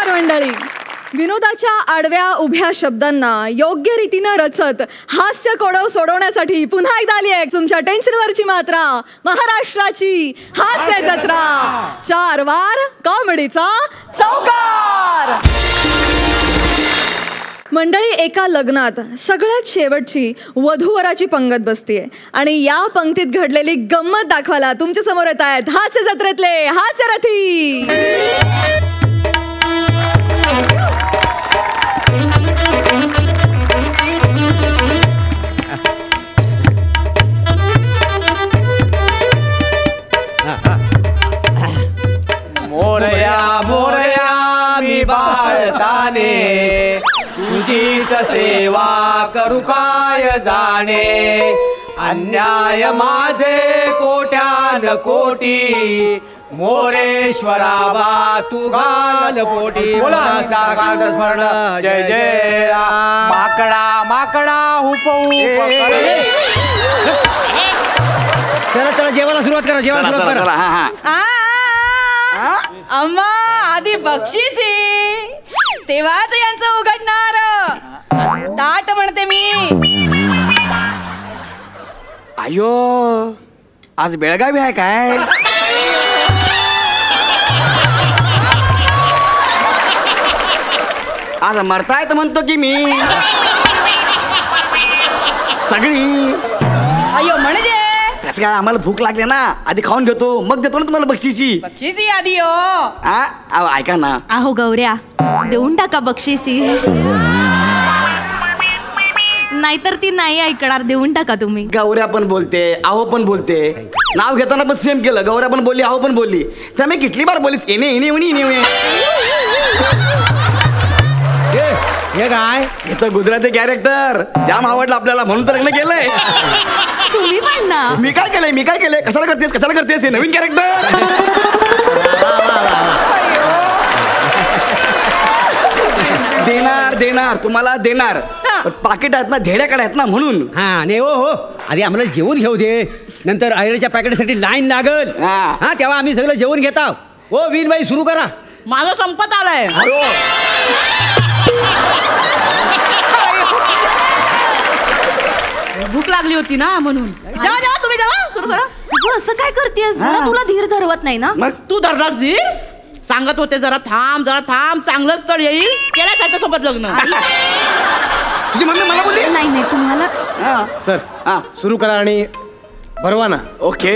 नमस्कार मंडळी. विनोदाच्या आडव्या उभ्या शब्दांना योग्य रीतीनं रचत हास्य कोडव सोडवण्यासाठी पुन्हा एकदा आली आहे तुमच्या टेन्शनवरची मात्रा, महाराष्ट्राची हास्य जत्रा. 4 वार कॉमेडीचा चौकार. मंडळी, एका लग्नात सगळ्यात शेवटची वधूवराची पंगत बसतीये आणि या पंक्तीत घडलेली गंमत दाखवायला तुमच्या समोर येत आहेत हास्य जत्रेतले हास्यरथी. मोरया मोरया मी बाळताने, तुझीच सेवा करू काय जाणे. अन्याय माझे कोट्यान कोटी, मोरेश्वरा बा तू घाल पोटी. स्मरण जय जय राम. माकडा माकडा हुपऊ. चला चला जेवायला सुरुवात करा, जेवायला सुरुवात करा. अम्मा आधी बक्षीसी, तेव्हाच यांचं उघडणार ताट म्हणते मी. अयो आज बेळगावी आहे काय? आज मरतायत म्हणतो की मी सगळी. अयो म्हणजे त्याच काय आम्हाला भूक लागली ना, आधी खाऊन घेतो मग देतो ना तुम्हाला बक्षिसी. बक्षीसी आधी हो. ऐका ना. अहो गौऱ्या, देऊन टाका बक्षिसी. नाहीतर ती नाही ऐकणार, देऊन टाका तुम्ही. गौऱ्या पण बोलते, आहो पण बोलते. नाव घेताना पण सेम केलं. गौऱ्या पण बोलली, आहो पण बोलली. तर मी किती बार बोलीस येणे येणे येणे. हे काय याचं गुजराती कॅरेक्टर जाम आवडलं आपल्याला म्हणून तर लग्न केलंय. तुम्ही पण ना. मी काय केलंय कशाला करतेस हे नवीन कॅरेक्टर. देणार तुम्हाला देणार. पाकिट आहेत ना, धेड्याकडे आहेत ना म्हणून. हा नाही हो आधी आम्हाला जेवण घेऊ दे, नंतर आयरच्या पॅकेटसाठी लाईन लागल. हा तेव्हा आम्ही सगळं जेवण घेता. ओ वीरबाई सुरू करा. माझं संपत आलाय. भूक लागली होती ना म्हणून. जेव्हा तुम्ही जेव्हा सुरू करा. तू असं काय करतेस? तुला धीर धरवत नाही ना. मग तू धरलास धीर. सांगत होते जरा थांब चांगलं स्थळ येईल, केलं त्याच्यासोबत लग्न. तुझी मम्मी मला बोलली नाही तुम्हाला. सर सुरू करा आणि भरवा ना. ओके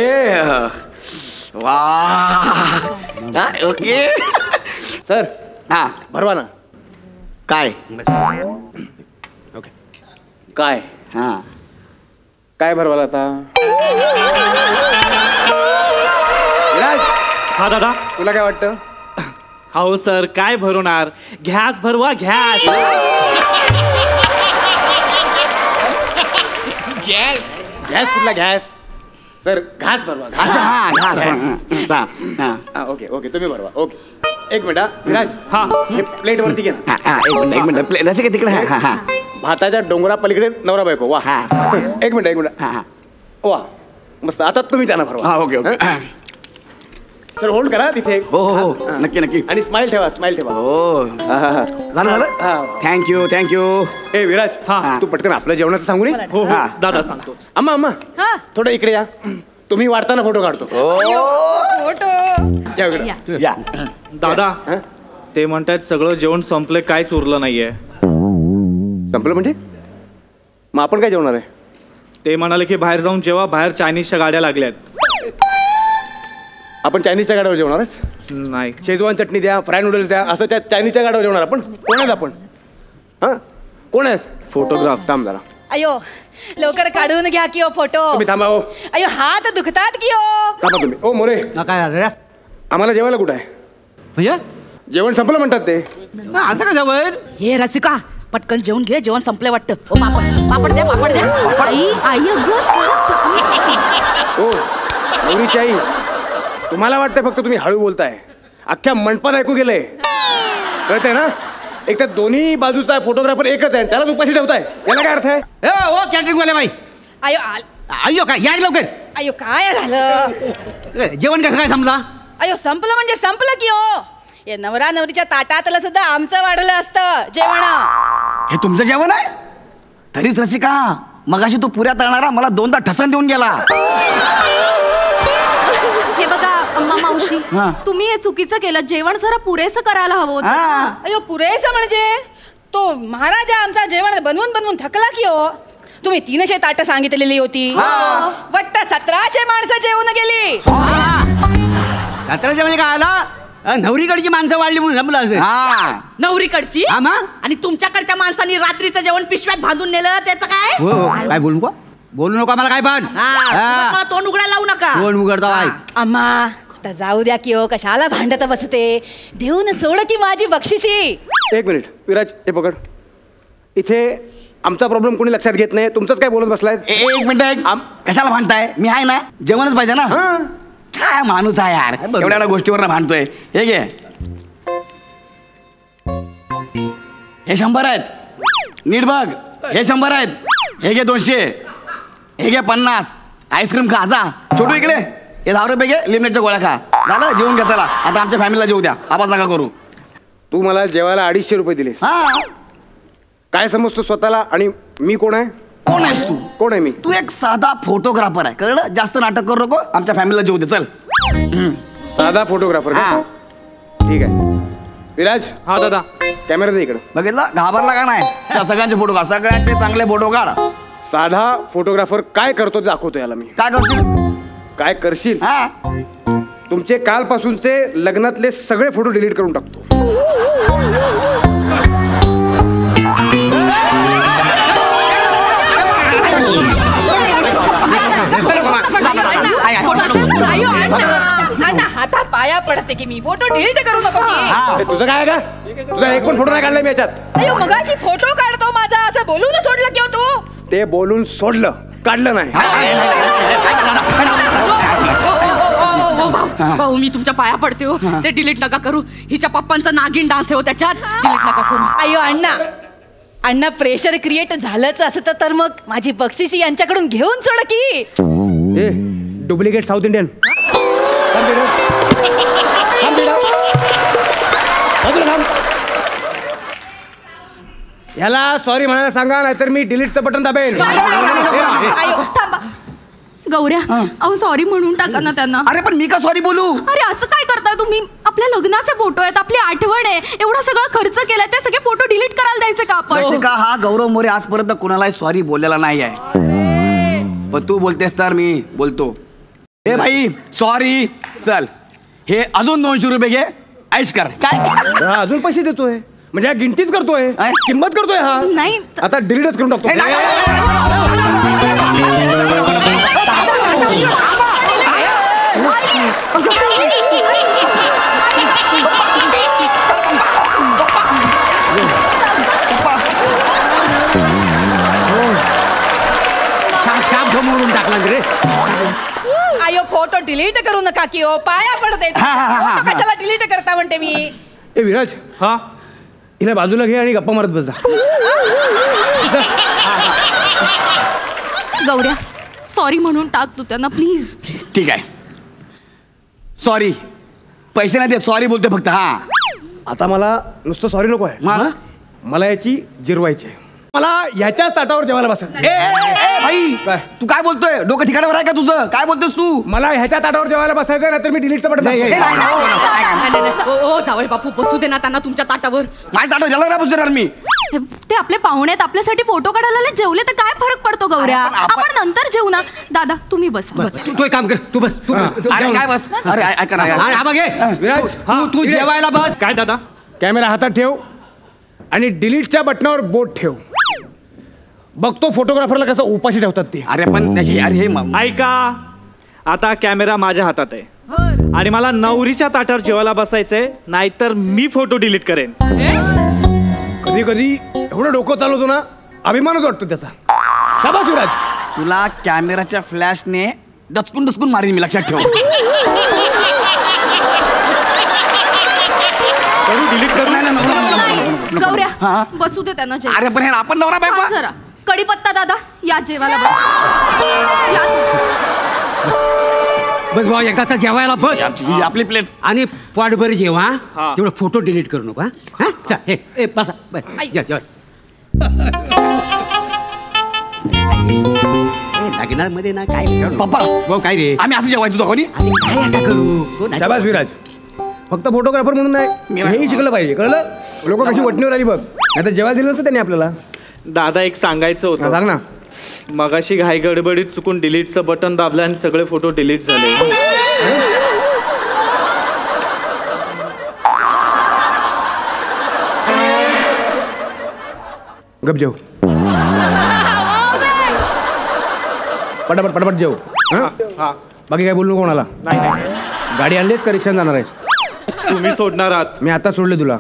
वा ओके सर हा भरवा ना. काय ओके काय हा काय भरवाल आता? हा दादा, तुला काय वाटतं? हो सर, काय भरवणार? घ्यास भरवा घ्यास. गॅस कुठला गॅस? सर घास भरवा. ओके ओके तुम्ही भरवा. ओके एक मिनिट विराज. हा हे प्लेट वरती घे ना. एक मिनिट रसिका तिकडे. भाताच्या डोंगरा पलीकडे नवरा बायको. वा एक मिनिट वा मस्त. आता तुम्ही त्यांना भरवा. ओके ओके सर होल्ड करा तिथे. हो नक्की आणि स्माइल ठेवा. हो झालं. थँक्यू. ए विराज हा. तू पटकन आपल्या जेवणाचं सांगू नये. हो दादा सांगतो. अम्मा थोडं इकडे या. तुम्ही वाढताना फोटो काढतो. या इकडे. या दादा, ते म्हणतात सगळं जेवण संपलं, काहीच उरलं नाहीये. संपलं म्हणजे? मग आपण काय जेवणार आहे? ते म्हणाले की बाहेर जाऊन जेवा, बाहेर चायनीजच्या गाड्या लागल्यात. आपण चायनीजच्या गाड्यावर जेवणार आहे? नाही. शेजवान चटणी द्या, फ्राय नूडल्स द्या, असं त्या चायनीजच्या गाड्यावर जेवणार आपण? कोण आहेत आपण? हा कोण आहेत? फोटोग्राफ. थांब जरा. अयो लवकर काढून घ्या की हो फोटो. तुम्ही थांबा. हो अयो हात दुखतात की हो. थांबा तुम्ही. ओ मोरे, काय झालं रे? आम्हाला जेवायला कुठं आहे? म्हणजे जेवण संपलं म्हणतात ते. असं का जवळ? हे रसिका पटकन जेवण घे, जेवण संपलंय वाटतं. ओ पापड द्या. आई ओ नवरीची आई, तुम्हाला वाटतंय फक्त तुम्ही हळू बोलताय, अख्ख्या मंडपात ऐकू गेलंय. कळतंय ना? एक तर दोन्ही बाजूचा फोटोग्राफर एकच आहे, त्यालाच उपाशी ठेवताय. याला काय अर्थ आहे? ओ कॅटरिंग वाले बाई. अयो काय या लवकर. अयो काय झालं? जेवण कसं काय समजा? अयो संपलं म्हणजे संपलं की हो. या नवरा नवरीच्या ताटातलं सुद्धा आमचं वाढलं असतं जेवण. हे तुमचं जेवण आहे? तरीच रसिका, मगाशी तू पुऱ्या तळणारा मला 2दा ठसन देऊन गेला. हे बघा अम्मा मावशी, हा. तुम्ही हे चुकीचं केलं. जेवण जरा पुरेसं करायला हवं होतं. हा. अयो पुरेसं म्हणजे तो महाराजा आमचा जेवण बनवून बनवून थकला की हो. तुम्ही 300 ताटं सांगितलेली होती, वाटतं 1700 माणसं जेवून गेली. यात्रा म्हणजे काय आला? नवरीकडची माणसं वाढली म्हणून जमलं असेल. हा, नवरीकडची हा मग? आणि तुमच्याकडच्या माणसांनी रात्रीचं जेवण पिशव्यात बांधून नेलं त्याचं काय? हो हो. काय बोलू नको, बोलू नको मला काय पण. हा, मला तोंड उघडायला लावू नका. कोण उघडता बाय? अम्मा आता जाऊ द्या की हो, कशाला भांडत बसते. देऊन सोड की माझी बक्षिसी. 1 मिनिट विराज, हे पकड. इथे आमचा प्रॉब्लेम कोणी लक्षात घेत नाही, तुमचंच काय बोलत बसलाय. 1 मिनिट. कशाला भांडताय? मी आहे ना, जेवणच पाहिजे ना. हा, काय माणूस आहे यार, एवढ्या गोष्टीवर भांडतोय. हे घे, हे 100 आहेत. नीट बघ, हे 100 आहेत. हे घे 200. हे घे 50. आईस्क्रीम खा जा. छोटू इकडे, हे 10 रुपये घे, लिमिटच्या गोळ्या खा. झालं, जेवून घ्या. चला आता आमच्या फॅमिलीला जेवू द्या, आवाज नका करू. तू मला जेवायला 250 रुपये दिले. हा, काय समजतो स्वतःला? आणि मी कोण आहे? कोण आहेस तू? कोण आहे मी? तू एक साधा फोटोग्राफर आहे, कळलं? जास्त नाटक करू नको, आमच्या फॅमिलीला जेवू दे. चल. साधा फोटोग्राफर का? हा. ठीक आहे. विराज, हा दादा. कॅमेरा दे इकडं. बघितलं, घाबरला का नाही? त्या सगळ्यांचे फोटो काढ, सगळ्यांचे चांगले फोटो काढ. साधा फोटोग्राफर काय करतो ते दाखवतो याला मी. काय करशील? काय करशील? हा, तुमचे कालपासूनचे लग्नातले सगळे फोटो डिलीट करून टाकतो. हाता पाया पडते की मी फोटो डिलीट करू नको की. ए, तुझं काय आहे का? तुझा एक पण फोटो नाही काढलाय मी याच्यात. अयो मगाशी फोटो काढतो माझा असं बोलून सोडलं की हो तू. ते बोलून सोडलं, काढलं नाही. भाऊ मी तुमच्या पाया पडते हो, ते डिलीट नका करू. हिच्या पप्पांचा नागिन डान्स आहे हो त्याच्यात, डिलीट नका करू. अयो अण्णा प्रेशर क्रिएट झालंच असतं तर मग माझी बक्षिसी यांच्याकडून घेऊन सोड की. ए, डुप्लिकेट साऊथ इंडियन. ह्याला सॉरी म्हणायला सांगा, नाहीतर मी डिलीटचं बटन दाबेन. अयो थांबा गौऱ्या, अहो सॉरी म्हणून टाका ना त्यांना. अरे पण मी का सॉरी बोलू? अरे असं काय करताय तुम्ही? आपल्या लग्नाचे फोटो आहेत, आपली आठवण आहे. एवढा सगळा खर्च केलाय, ते सगळे फोटो डिलीट करायला द्यायचे का आपण? रसिका, हा गौरव मोरे आजपर्यंत कुणालाही सॉरी बोललेला नाही आहे. पण तू बोलतेस तर मी बोलतो. ए भाई सॉरी. चल, हे अजून 200 रुपये घे, ऐश कर. काय? हा, अजून पैसे देतोय म्हणजे हा गिनतीच करतोय, किंमत करतोय हा. नाही. आता डिलीटच करून टाकतो. मोडून टाकला रे. अयो फोटो डिलीट करू नका की हो, पाया पडते. फोटो कशाला डिलीट करता म्हणते मी. ए विराज, हा, हिला बाजूला घे आणि गप्पा मारत बस जा. गौऱ्या सॉरी म्हणून टाक तू त्यांना प्लीज. ठीक आहे, सॉरी. पैसे नाही देत, सॉरी बोलते फक्त. हा, आता मला नुसतं सॉरी नको आहे, मग? मला याची जिरवायची आहे. मला याच्याच ताटावर जेवायला बसायचं. भाई काय? तू काय बोलतोय? डोकं ठिकाणावर आहे का तुझं? काय बोलतोस तू? मला ह्याच्या ताटावर जेवायला बसायचं, नाहीतर मी डिलीटचं बटन दाबतो. हो जावई बापू, बसू दे ना त्यांना तुमच्या ताटावर. माझ्या ताटावर जेवायला नाही बसणार मी. ते आपले पाहुणे आहेत, आपल्यासाठी फोटो काढायला आले. जेवले तर काय फरक पडतो गौऱ्या? आपण नंतर जेवू ना. दादा तुम्ही बसा. तू एक काम कर, तू बस. तू अरे काय बस? अरे ऐका ना. हा बघ हे. विराज, तू जेवायला बस. काय दादा? कॅमेरा हातात ठेव आणि डिलीटच्या बटनावर बोट ठेव. बघतो फोटोग्राफरला कसं उपाशी ठेवतात ते. अरे पण अरे ऐका, आता कॅमेरा माझ्या हातात आहे आणि मला नवरीच्या ताटावर जेवायला बसायचंय, नाहीतर मी फोटो डिलीट करेन. कधी कधी एवढं डोकं चालवतो ना, अभिमानच वाटतो त्याचा. शाबास विराज. तुला कॅमेराच्या फ्लॅशने डचकून डचकून मारीन मी, लक्षात ठेव. डिलीट करू. गौऱ्या बसू दे त्यांना जेवायला. अरे पण हे आपण नवरा बायको. हा, जरा कढीपत्ता दादा या जेवायला बस. बस भाऊ एकदा जेवायला बस. आपली प्लेट. आणि पोटभर जेव हा. हा. तेवढं फोटो डिलीट करू नका. हा चल, हे बसा बस. लागणार मध्ये ना काय पप्पा भाऊ काय रे आम्ही असं जेवायचो दोघांनी. काय आता करू शाबास विराज. फक्त फोटोग्राफर म्हणून नाही हेही शिकलं पाहिजे, कळलं. लोक कशी वटणीवर आली बघ. आता जेव्हा दिलं नसतं त्यांनी आपल्याला. दादा एक सांगायचं हा, होतं. सांग ना. मगाशी घाई गडबडीत चुकून डिलीटचं बटन दाबलं आणि सगळे फोटो डिलीट झाले. गप जेव. पटापट पटापट जेव. हा बाकी काय बोलू कोणाला. नाही नाही गाडी आणलीच का रिक्षाने जाणार आहेस. तुम्ही सोडणार आहात. मी आता सोडले तुला.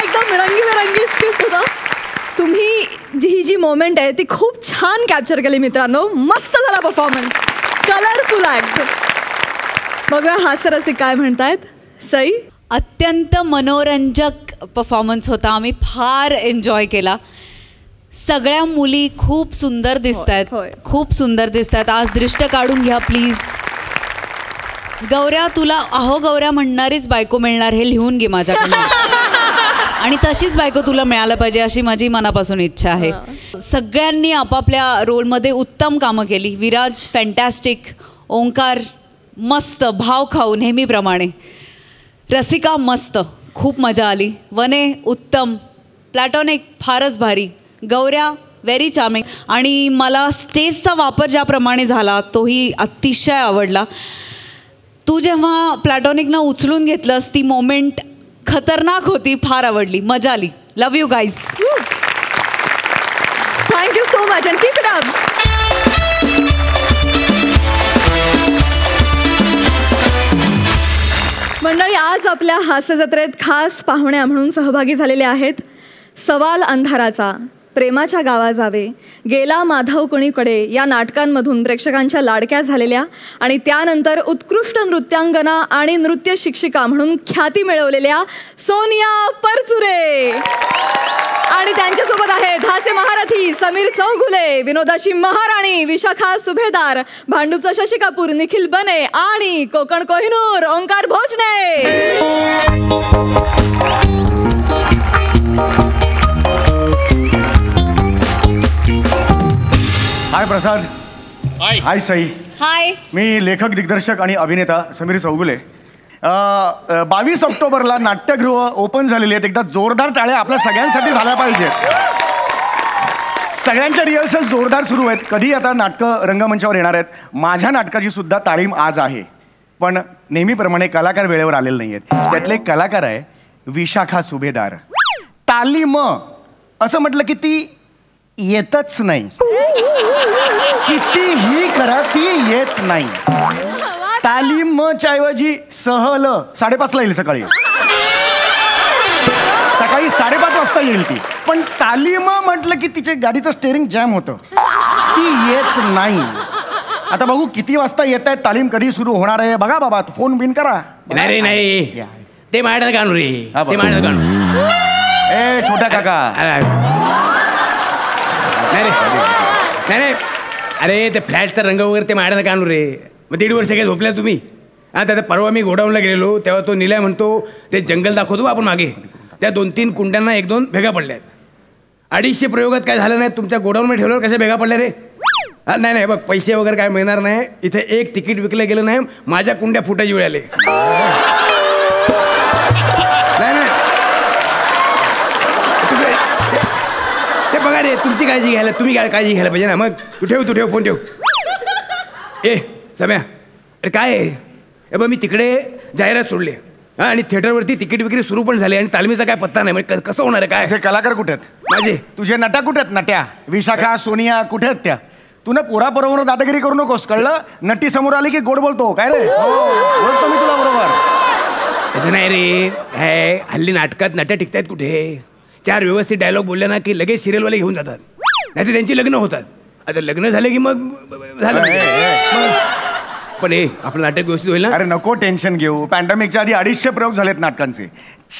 एकदम रंगीबेरंगी स्क्रिप्ट होतं. तुम्ही ही जी मोमेंट आहे ती खूप छान कॅप्चर केली मित्रांनो. मस्त झाला परफॉर्मन्स. Colourful act. बघूया हास्यरसिक काय म्हणतायत. सई. अत्यंत मनोरंजक परफॉर्मन्स होता. आम्ही फार एन्जॉय केला. सगळ्या मुली खूप सुंदर दिसत आहेत. होय. खूप सुंदर दिसत आहेत. आज दृष्ट काढून घ्या प्लीज. गौऱ्या तुला अहो गौऱ्या म्हणणारीच बायको मिळणार हे लिहून घे माझ्याकडे. आणि तशीच बायको तुला मिळायला पाहिजे अशी माझी मनापासून इच्छा आहे. सगळ्यांनी आपापल्या रोलमध्ये उत्तम कामं केली. विराज फॅन्टॅस्टिक. ओंकार मस्त भाव खाऊ नेहमीप्रमाणे. रसिका मस्त. खूप मजा आली. वने उत्तम. प्लॅटॉनिक फारच भारी. गौऱ्या व्हेरी चार्मिंग. आणि मला स्टेजचा वापर ज्याप्रमाणे झाला तोही अतिशय आवडला. तू जेव्हा प्लॅटॉनिकनं उचलून घेतलंस ती मोमेंट खतरनाक होती. फार आवडली. मजा आली. Love you guys. Thank you so much and keep it up. मंडळी आज आपल्या हास्य जत्रेत खास पाहुण्या म्हणून सहभागी झालेले आहेत. सवाल अंधाराचा, प्रेमाच्या गावा जावे, गेला माधव कुणीकडे या नाटकांमधून प्रेक्षकांच्या लाडक्या झालेल्या आणि त्यानंतर उत्कृष्ट नृत्यांगना आणि नृत्य शिक्षिका म्हणून ख्याती मिळवलेल्या सोनिया परचुरे. आणि त्यांच्यासोबत आहेत हास्य महारथी समीर चौगुले, विनोदाची महाराणी विशाखा सुभेदार, भांडूपचा शशी कपूर निखिल बने आणि कोकण कोहिनूर ओंकार भोजने. हाय प्रसाद. हाय सई. हाय. मी लेखक दिग्दर्शक आणि अभिनेता समीर चौगुले. 22 ऑक्टोबरला नाट्यगृह ओपन झालेली आहेत. एकदा जोरदार टाळ्या आपल्या सगळ्यांसाठी झाल्या पाहिजेत. सगळ्यांच्या रिहर्सल जोरदार सुरू आहेत. कधी आता नाटकं रंगमंचावर येणार आहेत. माझ्या नाटकाची सुद्धा तालीम आज आहे. पण नेहमीप्रमाणे कलाकार वेळेवर आलेले नाही आहेत. त्यातले एक कलाकार आहे विशाखा सुभेदार. तालीम असं म्हटलं की ती येतच नाही. कितीही करा ती येत नाही. तालीमच्या ऐवजी सहल 5:30ला येईल. सकाळी 5:30 वाजता येईल ती. पण तालीम म्हटलं की तिचे गाडीचं स्टेअरिंग जॅम होतं. ती येत नाही. आता बघू किती वाजता येत आहेत. तालीम कधी सुरू होणार आहे बघा बाबा. फोन बिन करा. नाही रे नाही ते माझ्या काढू रे. ते माझ्या काढू. ए छोटा काका. नाही नाही अरे ते फ्लॅटचा रंग वगैरे ते माझ्या काढू रे. मग 1.5 वर्ष काय झोपल्या तुम्ही. आता परवा मी गोडाऊनला गेलेलो तेव्हा तो निलय म्हणतो ते जंगल दाखवतो आपण मागे. त्या 2-3 कुंड्यांना 1-2 भेगा पडल्या आहेत. 250 प्रयोगात काय झालं नाही. तुमच्या गोडाऊनमध्ये ठेवल्यावर कशा भेगा पडल्या रे. नाही नाही बघ पैसे वगैरे काय मिळणार नाही. इथे एक तिकीट विकलं गेलं नाही. माझ्या कुंड्या फुटायची वेळ आले. नाही ते बघा रे तुमची काळजी घ्यायला तुम्ही काळजी घ्यायला पाहिजे ना. मग तू ठेव फोन ठेव. ए सम्या अरे काय आहे बघ मी तिकडे जाहिरात सोडली आणि थिएटरवरती तिकीट विक्री सुरू पण झाली आणि तालमीचा काय पत्ता नाही. म्हणजे कसं होणार आहे काय. कलाकार कुठे आहेत माझे. तुझे नटा कुठे आहेत. नट्या विशाखा सोनिया कुठे आहेत त्या. तू ना पोराबरोबर दादागिरी करू नकोस कळलं. नटी समोर आली की गोड बोलतो काय रे. बोलतो मी तुला बरोबर. तसं नाही रे. हे हल्ली नाटकात नट्या टिकतायत कुठे. 4 व्यवस्थित डायलॉग बोलले ना की लगेच सिरियलवाले घेऊन जातात. नाही तर त्यांची लग्न होतात. आता लग्न झाले की मग झालं. पण आपलं नाटक व्यवस्थित होईल ना? अरे नको टेन्शन घेऊ. पॅन्डेमिकच्या आधी 250 प्रयोग झालेत नाटकांचे.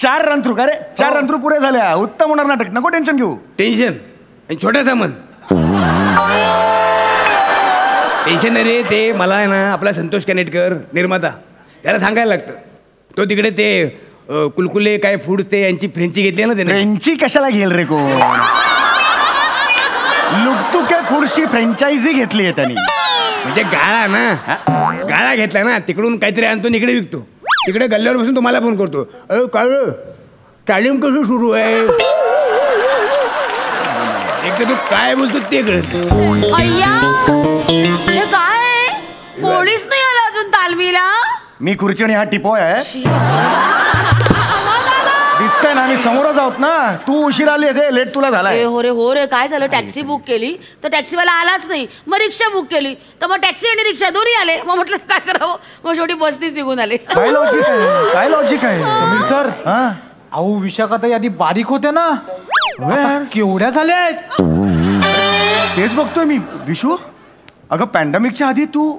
4 रन-थ्रू का रे? 4 रन-थ्रू पुरे झाल्या. उत्तम होणार नाटक. नको टेन्शन घेऊ. टेन्शन आणि छोटासा मन. टेन्शन नाही रे. ते मला आहे ना आपला संतोष कानेटकर निर्माता त्याला सांगायला लागतं. तो तिकडे ते कुलकुले काय फूड ते यांची फ्रेंची घेतली ना त्याने. फ्रेंची कशाला घेईल रे कोण? लुकतुके फूडची फ्रँचायझी घेतली आहे त्यांनी. म्हणजे गाळा ना, गाळा घेतला ना, तिकडून काहीतरी आणतो इकडे विकतो. तिकडे गल्ल्यावर बसून तुम्हाला फोन करतो, अरे काय तालीम कसं सुरू आहे? एक तर तू काय बोलतो ते कळत. अय्या हे काय पोलीस नाही आला अजून तालमीला. मी खुर्ची आणि हा टिपो आहे. दिसतंय ना मी समोरच आहोत ना. तू उशीर आली आहे, लेट तुला झालाय. हो रे काय झालं, टॅक्सी बुक केली तर टॅक्सीवाला आलाच नाही. मग रिक्षा बुक केली तर मग टॅक्सी आणि रिक्षा दोन्ही आले. मग म्हटलं काय करावं, मग शेवटी बसनीच निघून आले. काय लॉजिक आहे? काय लॉजिक आहे? समीर सर, हा अहो विशाखाताई आधी बारीक होत्या ना, आता केवढ्या झाल्या आहेत. तेच बघतोय मी. विशू, अगं पॅन्डेमिकच्या आधी तू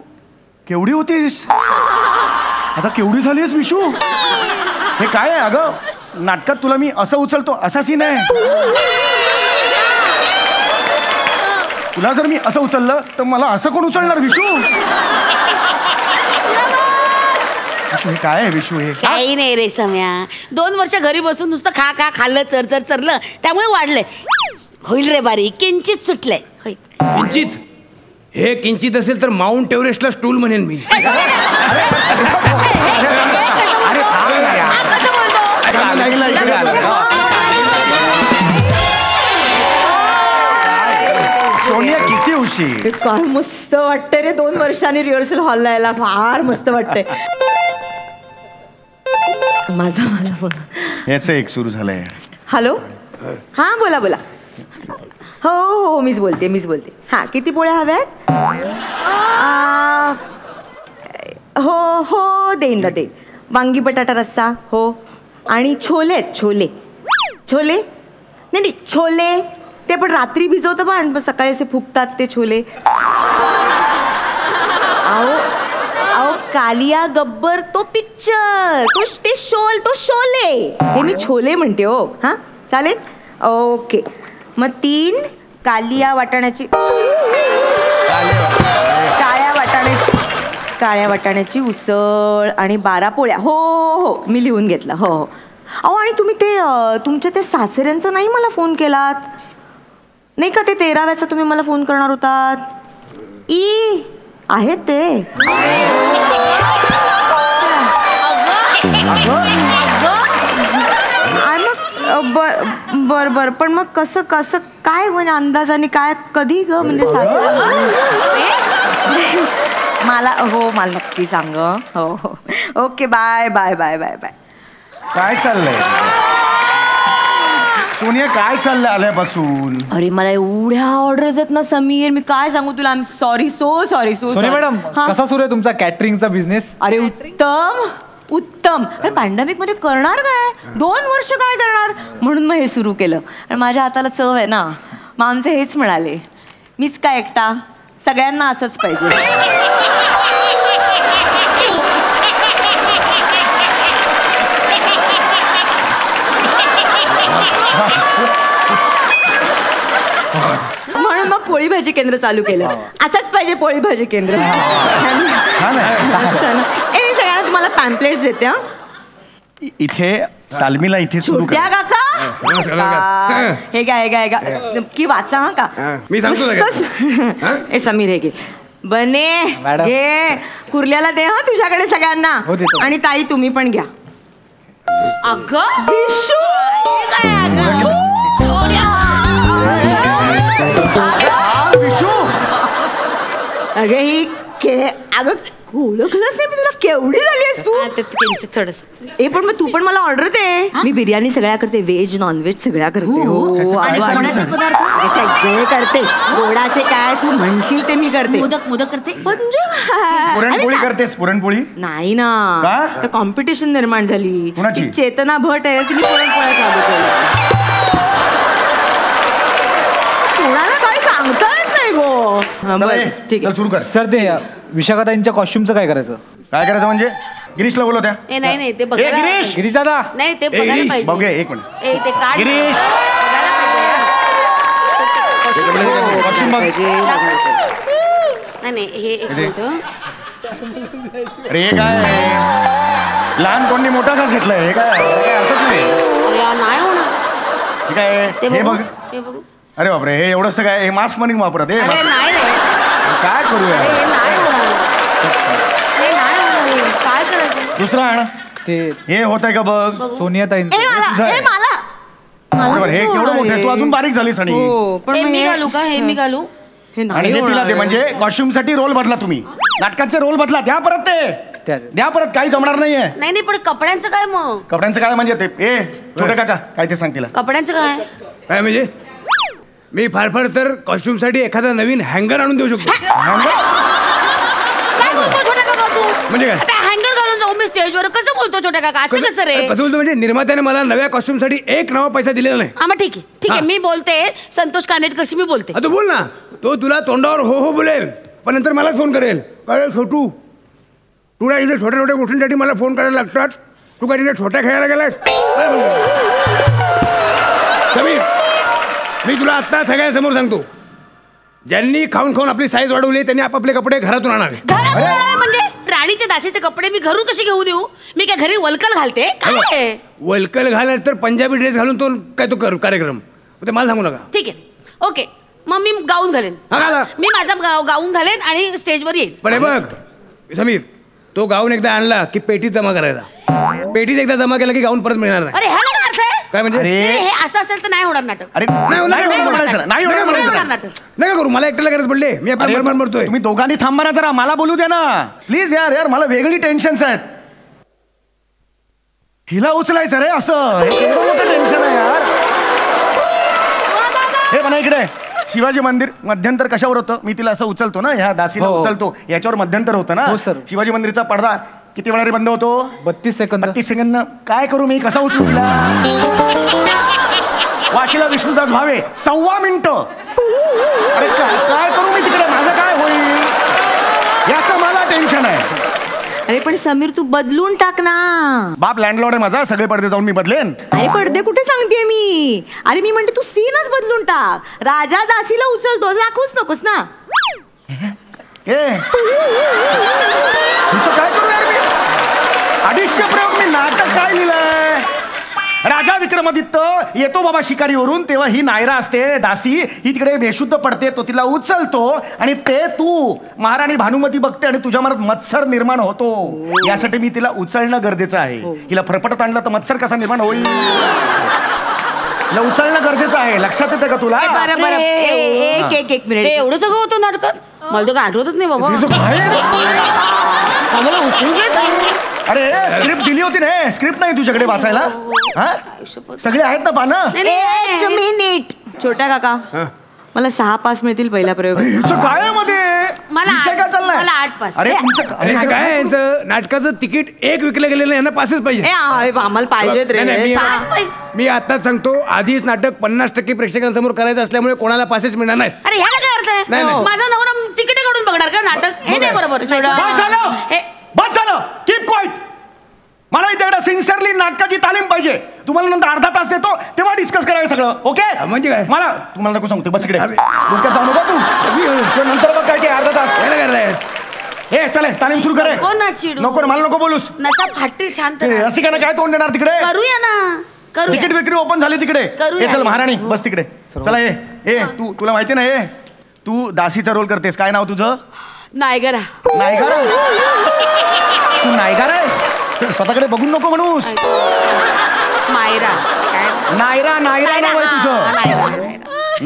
केवढी होतीस, आता केवढी झालीस विशू? हे काय आहे? अगं नाटकात तुला मी असं उचलतो असा सीन आहे. तुला जर मी असं उचललं तर मला असं कोण उचलणार विशू? हे काय आहे विशू? हे काही नाही रे सम्या, 2 वर्ष घरी बसून नुसतं खा खाल्लं चरलं त्यामुळे वाढलंय. होईल रे बारी, किंचित सुटलंय. किंचित? हे किंचित असेल तर माउंट एव्हरेस्टला स्टूल म्हणेन मी. सोनिया किती उशीर? काय मस्त वाटतंय रे, 2 वर्षांनी रिहर्सल हॉलला यायला फार मस्त वाटतंय. माझा फोन. याचं एक सुरू झालंय. हॅलो, हां बोला बोला. हो मीच बोलते. हां किती पोळ्या हव्यात? हो देईन ना देईन. वांगी बटाटा रस्सा हो, आणि छोले नाही छोले ते पण रात्री भिजवतं पण सकाळी असे फुगतात ते छोले. अहो कालिया गब्बर तो पिक्चर, तो शोले, हे मी छोले म्हणते हो. हां चालेल, ओके. मग 3 कालिया वाटाण्याची काळ्या वाटाण्याची उसळ आणि 12 पोळ्या. हो मी लिहून घेतलं. हो अहो, आणि तुम्ही ते तुमच्या ते सासऱ्यांचं नाही मला फोन केलात नाही का? ते 13व्याचा तुम्ही मला फोन करणार होतात. आहेत ते. बर पण मग कसं काय म्हणजे अंदाजाने काय कधी ग म्हणजे मला नक्की सांग. हो ओके बाय. काय चाललंय सोनिया? काय चाललंय आल्यापासून? अरे मला एवढ्या ऑर्डर्स आहेत ना समीर, मी काय सांगू तुला. I am sorry, so sorry. Soni madam, कसा सुरू आहे तुमचा कॅटरिंगचा बिझनेस? अरे उत्तम. अरे पॅन्डेमिक मध्ये करणार काय, 2 वर्ष काय करणार, म्हणून मग हे सुरू केलं. आणि माझ्या हाताला चव आहे ना, मग आमचे हेच म्हणाले, मीच काय एकटा, सगळ्यांना असंच पाहिजे. म्हणून मग पोळी भाजी केंद्र चालू केलं. असंच पाहिजे पोळी भाजी केंद्र. सगळ्यांना तुम्हाला पॅम्पलेट्स देते. इथे तालमीला इथे सुरू द्या काका. हे घ्या की वाचा हा का. मी सांगतो. ए समीर हे घे. बने घे, कुर्ल्याला दे हा तुझ्याकडे सगळ्यांना. आणि ताई तुम्ही पण घ्या. अगं विशू अगं ही अगं ओळखलंच नाही मी तुला. केवढी झाली आहेस तू? थोडस. पण मग तू पण मला ऑर्डर दे. मी बिर्याणी सगळ्या करते, व्हेज नॉनव्हेज सगळ्या करते. सगळे करते. गोडाचे काय तू म्हणशील ते मी करते. मोदक करते. पुरणपोळी करतेस? पुरणपोळी नाही ना, तर कॉम्पिटिशन निर्माण झाली. कुणाची? चेतना भट आहे, तिने पुरणपोळ्या चालू केल्या. कोणाला काही सांगता येत नाही गो. चला ये, चल सुरू कर. सर ते विशाखाताईंच्या कॉस्ट्युमचं काय करायचं? काय करायचं म्हणजे? गिरीशला बोलव त्या. नाही ते ए, बघायला गिरीश! गिरीश दादा नाही ते बघायला पाहिजे. बघूया एक मिनिट. ए ते काढ. गिरीश! कॉस्ट्युम बघ. नाही हे एक मिनिट. अरे हे काय लहान कोणी मोठा घास घेतलाय? हे काय अर्थच नाही. अरे नाही होणार. हे काय ते हे बघ. हे बघू. अरे बापरे, हे एवढंच काय? हे मास्क मनी वापरत हे अरे नाही रे. काय करूया? हे नाही होणार. हे नाही होणार. काय करायचं? दुसरं आण. ते हे होत आहे का बघ? सोनियाताईंचं. बरोबर, हे केवढं मोठं आहे. तू अजून बारीक झालीस. आणि हे मी घालू का? हे मी घालू? आणि हे तिला दे. म्हणजे कॉस्ट्युम साठी रोल बदला तुम्ही. नाटकाचे रोल बदला. द्या परत ते. द्या परत. काही जमणार नाहीये. नाही पण कपड्यांचं काय मग? कपड्यांचं काय म्हणजे ते ए छोटे काका काय ते सांग तिला. कपड्यांचं काय? काय म्हणजे? मी फार तर कॉस्ट्युम साठी एखादा नवीन हँगर आणून देऊ शकतो. काय बोलतो छोटा काका तू? म्हणजे काय? आता हँगर घालून जाऊ मी स्टेजवर? कसं बोलतो छोटा काका? असं कसं रे? कसं बोलतो म्हणजे निर्मात्याने मला नव्या कॉस्ट्युम साठी एक नवा पैसा दिलेला नाही. हा मग ठीक आहे मी बोलते. संतोष कानेटकरशी मी बोलते. तू बोल ना. तो तुला तोंडावर हो बोलेल पण नंतर मला फोन करेल. काय छोटू तुला इथे छोट्या छोट्या गोष्टींसाठी मला फोन करायला लागतात. तू काय तिथे छोट्या खेळायला गेलास? समीर मी तुला आत्ता सगळ्यांसमोर सांगतो, ज्यांनी खाऊन खाऊन आपली साईज वाढवली त्यांनी आपापले कपडे घरातून आणावे. म्हणजे राणीच्या दासीचे कपडे मी घरून कसे घेऊ देऊ? मी काय घरी वलकल घालते काय? वलकल घालाय तर पंजाबी ड्रेस घालून तो काय तो करू कार्यक्रम ते मला सांगू नका. ठीक आहे ओके मग मी गाऊन घालेन. मी माझा गाऊन घालेन आणि स्टेजवर येईन. पण हे बघ समीर, तो गाऊन एकदा आणला की पेटीत जमा करायचा. पेटीत एकदा जमा केला की गाऊन परत मिळणार नाही. अरे ह्याला काय अर्थ आहे? काय म्हणजे? हे असं असेल तर नाही होणार नाटक. अरे नाही होणार नाटक. नाही करू. मला एकट्याला गरज पडले. मी आपण बरोबर म्हणतोय. तुम्ही दोघांनी थांबा ना जरा. मला बोलू दे ना प्लीज. यार मला वेगळी टेन्शन्स आहेत. हिला उचलायचं रे असं. हे केवढं मोठं टेन्शन आहे यार. हे म्हणा इकडे शिवाजी मंदिर मध्यंतर कशावर होतं? मी तिला असं उचलतो ना, ह्या दासीला उचलतो याच्यावर मध्यंतर होतं ना. शिवाजी मंदिरचा पडदा किती वेळा बंद होतो? 32 सेकंद. 32 सेकंद. काय करू मी? कसा उचलू तिला? वाशीला विष्णुदास भावे 1.25 मिनिटं. अरे काय करू मी तिकडे? माझं काय होईल याचं मला टेन्शन आहे. अरे पण समीर तू बदलून टाक ना. बाप लँडलॉर्ड आहे माझा. सगळे पडदे जाऊन मी बदलेन. अरे पडदे कुठे सांगते मी? अरे मी म्हणते तू सीनच बदलून टाक. राजा दासीला उचलतो दाखवूच नकोस ना. तुमचं काय करू यार मी? 250 प्रयोग मी नाटक काय लिहिलंय? राजा विक्रमादित्य येतो बाबा शिकारीवरून, तेव्हा ही नायरा असते दासी, ही तिकडे बेशुद्ध पडते, तो तिला उचलतो आणि ते तू महाराणी भानुमती बघते आणि तुझ्या मनात मत्सर निर्माण होतो. यासाठी मी तिला उचलणं गरजेचं आहे. हिला फरफटत आणलं तर मत्सर कसा निर्माण होईल? हिला उचलणं गरजेचं आहे. लक्षात येतं का तुला? एक मिनिट. एवढं सगळं होतं नाटकात? मला तर काय आठवतच नाही बाबा. मला उचलून घ्यायचं. अरे स्क्रिप्ट दिली होती ना. स्क्रिप्ट नाही तुझ्याकडे वाचायला? हा सगळे आहेत ना पानं? एक मिनिट. छोट्या काका मला 6 पास मिळतील पहिल्या प्रयोग. काय मध्ये मला 8 पास. अरे अरे काय यांचं नाटकाचं तिकीट एक विकलं गेलेलं यांना पासच पाहिजे. आम्हाला पाहिजेत रे. मी आताच सांगतो, आधीच नाटक 50% प्रेक्षकांसमोर करायचं असल्यामुळे कोणाला पासेस मिळणार नाहीत. अरे ह्याला काय अर्थ आहे? नाही. माझा नवरा तिकीट काढून बघणार का नाटक? हे नाही बरोबर. बस झालं. Keep quiet. मला इथे सिन्सिअरली नाटकाची तालीम पाहिजे. तुम्हाला नंतर अर्धा तास देतो तेव्हा डिस्कस करायचं सगळं. ओके म्हणजे काय? मला तुम्हाला नको सांगतो. बस इकडे डोक्यात जाऊ नको तू. नंतर बघ काय अर्धा तास हे चले तालीम सुरू करे. नको मला नको बोलूस. नसा फाटी शांत. अशी का काय तोंड देणार तिकडे? करूया ना. तिकीट विक्री ओपन झाली तिकडे. हे चल महाराणी बस तिकडे. चला ये तुला माहिती ना हे तू दासीचा रोल करतेस. काय नाव तुझं? नायगरा. नायगरा? तू नायगरा आहेस? स्वतःकडे बघून नको म्हणूस. मायरा. नायरा नाव आहे तुझं.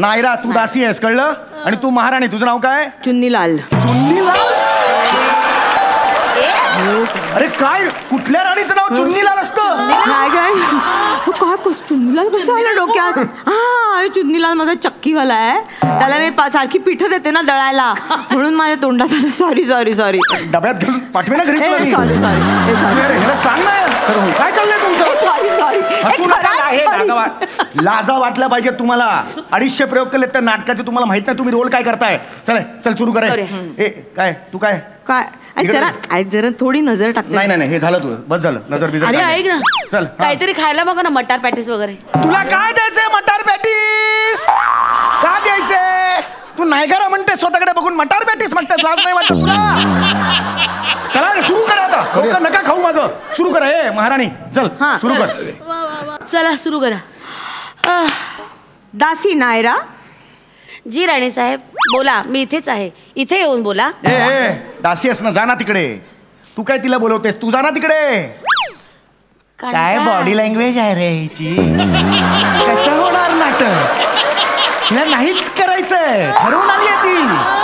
नायरा तू दासी आहेस कळलं? आणि तू महाराणी. तुझं नाव काय? चुन्नीलाल. चुन्नीलाल? अरे काय कुठल्या राणीचं नाव चुन्नीलाल असतं? काय चुन्नीलाल कसं आलं डोक्यात? हा चुन्नीलाल माझा चक्कीवाला आहे. त्याला मी सारखी पीठ देते ना दळायला, म्हणून माझ्या तोंडात आलं. सॉरी. डब्यात घालून पाठवे ना घरी. सॉरी सांग ना काय चाललंय तुमचं? सॉरी. हे लाजा वाटल्या पाहिजे तुम्हाला. 250 प्रयोग केले त्या नाटकाचे, तुम्हाला माहित नाही तुम्ही रोल काय करताय. चल सुरू कराय. ए काय तू काय जरा थोडी नजर टाक. नाही हे झालं तू बस झालं. नजर बिजर अरे ऐक ना, चल काहीतरी खायला बघा ना, मटार पॅटीस वगैरे. तुला काय द्यायचंय मटार पॅटीस? का द्यायचंय? तू नाही करा म्हणते स्वतःकडे बघून मटार पॅटीस मागतात. लाज नाही वाटत तुला? चला रे सुरू करा आता. नका खाऊ माझं. सुरू करा. हे महाराणी चल सुरू कर. चला सुरू करा. दासी नायरा. जी राणी साहेब बोला, मी इथेच आहे. इथे येऊन बोला. ए दासी अस ना, जा ना तिकडे. तू काय तिला बोलवतेस? तू जा ना तिकडे. काय बॉडी लँग्वेज आहे रे हिची. कसं होणार नाटक? तिला नाहीच करायचंय. ठरवून आली आहे ती.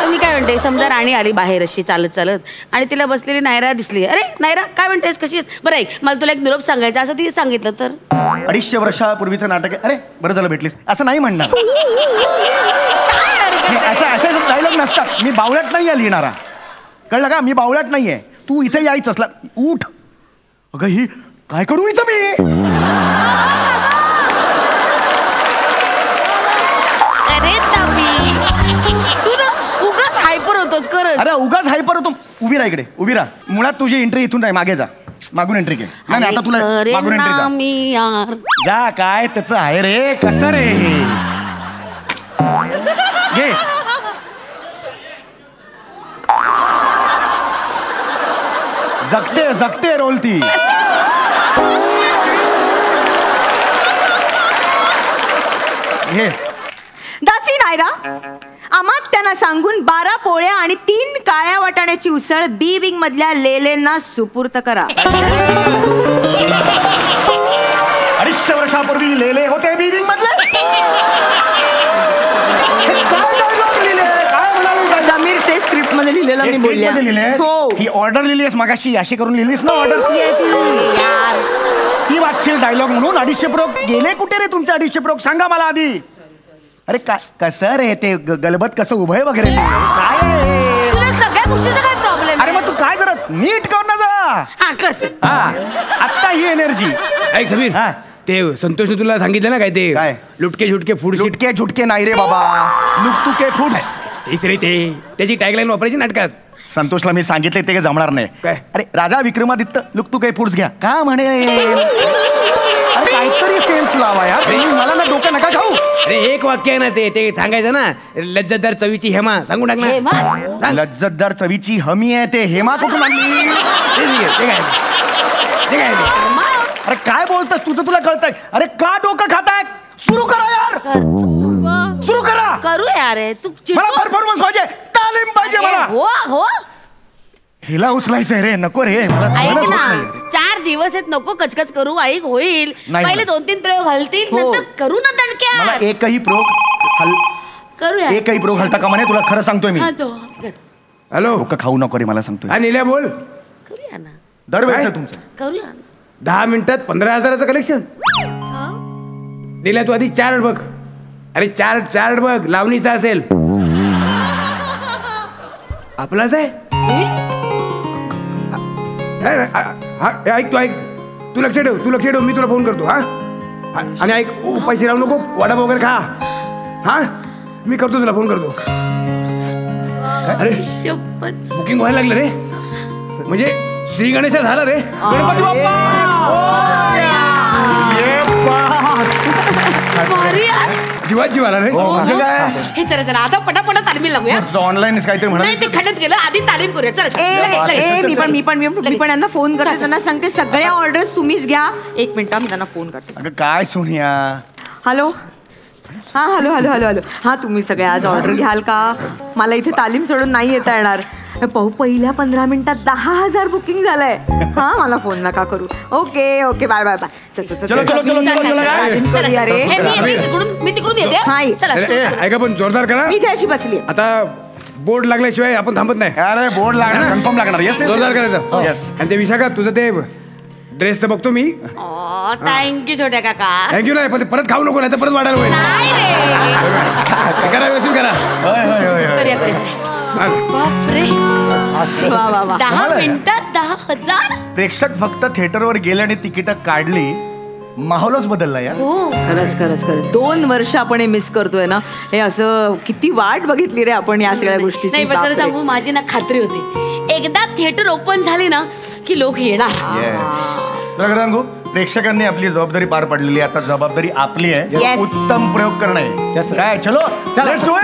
मी काय म्हणते, समजा राणी आली बाहेर अशी चालत चालत आणि तिला बसलेली नायरा दिसली. अरे नायरा काय म्हणतेस, कशी आहेस? बरं ऐक, मला तुला एक निरोप सांगायचा असं तिने सांगितलं तर. 250 वर्षापूर्वीचं नाटक आहे. अरे बरं झालं भेटलीस असं नाही म्हणणार. असं डायलॉग नसतात. मी बावळट नाही आहे लिहिणारा, कळलं का? मी बावळट नाहीये. तू इथे यायचं असला उठ. अगं ही काय करू हिचं मी? अरे तू ना उगाच हायपर होतोस. खरंच अरे उगाच हायपर होतो. उभी राहा इकडे, उभी राहा. मुळात तुझी एंट्री इथून नाही, मागे जा. मागून एंट्री घे. नाही आता तुला मागून एंट्री जा. काय त्याचं आहे रे? कसं रे हे? जगते रोल ती. हे दासी नायरा. अमात्यांना सांगून 12 पोळ्या आणि 3 काळ्या वाटाण्याची उसळ बी विंग मधल्या लेलेंना सुपूर्त करा. 250 वर्षापूर्वी लेले होते बी विंग मधले. समीर ते स्क्रिप्ट मध्ये लिहिलेलं मी बोलले. ही ऑर्डर लिहिलीस मागाशी, अशी करून लिहिलीस ना ऑर्डर. ती वाचशील डायलॉग म्हणून. 250 प्रयोग गेले कुठे रे तुमचे? 250 प्रयोग सांगा मला आधी. अरे कसं रे ते गलबत कसं उभं आहे वगैरे? काय सगळ्या गोष्टीचा काय प्रॉब्लेम? अरे मग तू काय जरा नीट कर ना जा. आत्ता ही एनर्जी. ऐक समीर, ते संतोषने तुला सांगितलं ना काय ते? काय लुटके झुटके फूड. लुटके झुटके नाही रे बाबा, लुकतुके फूड. रे ते त्याची टॅगलाईन वापरायची नाटकात. संतोषला मी सांगितले ते जमणार नाही. अरे राजा विक्रमादित्य लुकतुके फूड्स घ्या का म्हणे? अरे काहीतरी सेन्स लावा यार. मला ना डोकं नका खाऊ. अरे एक वाक्य आहे ना ते सांगायचं ना. लज्जतदार चवीची हेमा सांगून टाक ना. लज्जतदार चवीची हमी आहे. ते हेमा कुठून आणली? अरे काय बोलतोस? तुझं तुला कळतंय? अरे का डोकं खाताय? सुरू करा यार. सुरू करा. करू यार. तू मला परफॉर्मन्स पाहिजे, तालीम पाहिजे मला. हो हिला उचलायचंय रे. नको रे मला. 4 दिवस आहेत, नको कचकच करू. ऐक होईल. पहिले 2-3 प्रयोग हलतील, नंतर करू ना दणक्या. मला एकही प्रयोग करूया. एकही प्रयोग हलता का म्हणे? तुला खरं सांगतोय मी. हॅलो डोकं खाऊ नको रे मला सांगतोय. हा निल्या बोल. करूया ना. दरवेळेस तुमचं करूया. 10 मिनिटात 15,000चं कलेक्शन. दिल्या तू आधी चार्ट बघ. अरे चार्ट बघ. लावणीचा असेल. आपलाच आहे. ऐक तू लक्ष ठेव. मी तुला फोन करतो. आणि ऐक पैसे राहू नको. वडा वगैरे खा. मी करतो, तुला फोन करतो. अरे बुकिंग व्हायला लागलं रे. म्हणजे श्री गणेश झाला रे. गणपती जीवात जीव आला रे. हे चला आता पटापट तालीम लागूया. ऑनलाईन काहीतरी म्हणा. ते खड्यात गेलं, आधी तालीम करूया. चल. मी पण यांना फोन करते. त्यांना सांगते सगळ्या ऑर्डर्स तुम्हीच घ्या. 1 मिनिट मी त्यांना फोन करते. अगं काय सोनिया. हॅलो. हा तुम्ही सगळे आज ऑर्डर घ्याल का? मला इथे तालीम सोडून नाही येता येणार. पहिल्या 15 मिनिटात 10,000 बुकिंग झालंय. मला फोन नका करू. Okay bye. मी तिकडून येते. ऐका पण जोरदार करा. मी इथे अशी बसली. आता बोर्ड लागल्याशिवाय आपण थांबत नाही. अरे बोर्ड लागणार, कन्फर्म लागणार. येस जोरदार करायचं. येस. आणि ते विशाखा तुझं ते ड्रेसचं बघतो मी. थँक्यू छोट्या काका. थँक्यू नाही पण परत खाऊ नको, नाही तर परत वाढायला होईल. करा व्यवस्थित करा. बापरे. 10 मिनिटात 10,000. प्रेक्षक फक्त थिएटरवर गेले आणि तिकीट काढली माहोलच बदलला यार. खरंच खरंच खरंच 2 वर्ष आपण हे मिस करतोय ना. हे असं किती वाट बघितली रे आपण या सगळ्या गोष्टीची. नाही पण खरं सांगू, माझी ना खात्री होती एकदा थिएटर ओपन झाली ना की लोक येणार. सांगू, प्रेक्षकांनी आपली जबाबदारी पार पाडलेली आहे. आता जबाबदारी आपली आहे उत्तम प्रयोग करणं आहे. काय चलो लेट्स डू इट.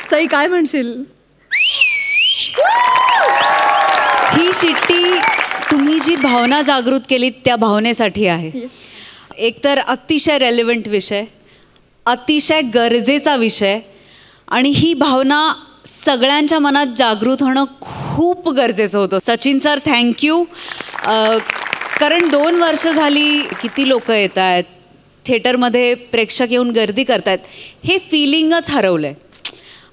सई काय म्हणशील? ही शिट्टी तुम्ही जी भावना जागृत केलीत त्या भावनेसाठी आहे. एकतर अतिशय रेलेव्हंट विषय, अतिशय गरजेचा विषय, आणि ही भावना सगळ्यांच्या मनात जागृत होणं खूप गरजेचं होतं. Sachin sir thank you. कारण 2 वर्ष झाली किती लोक येत आहेत थिएटरमध्ये, प्रेक्षक येऊन गर्दी करतायत, हे फिलिंगच हरवलं आहे.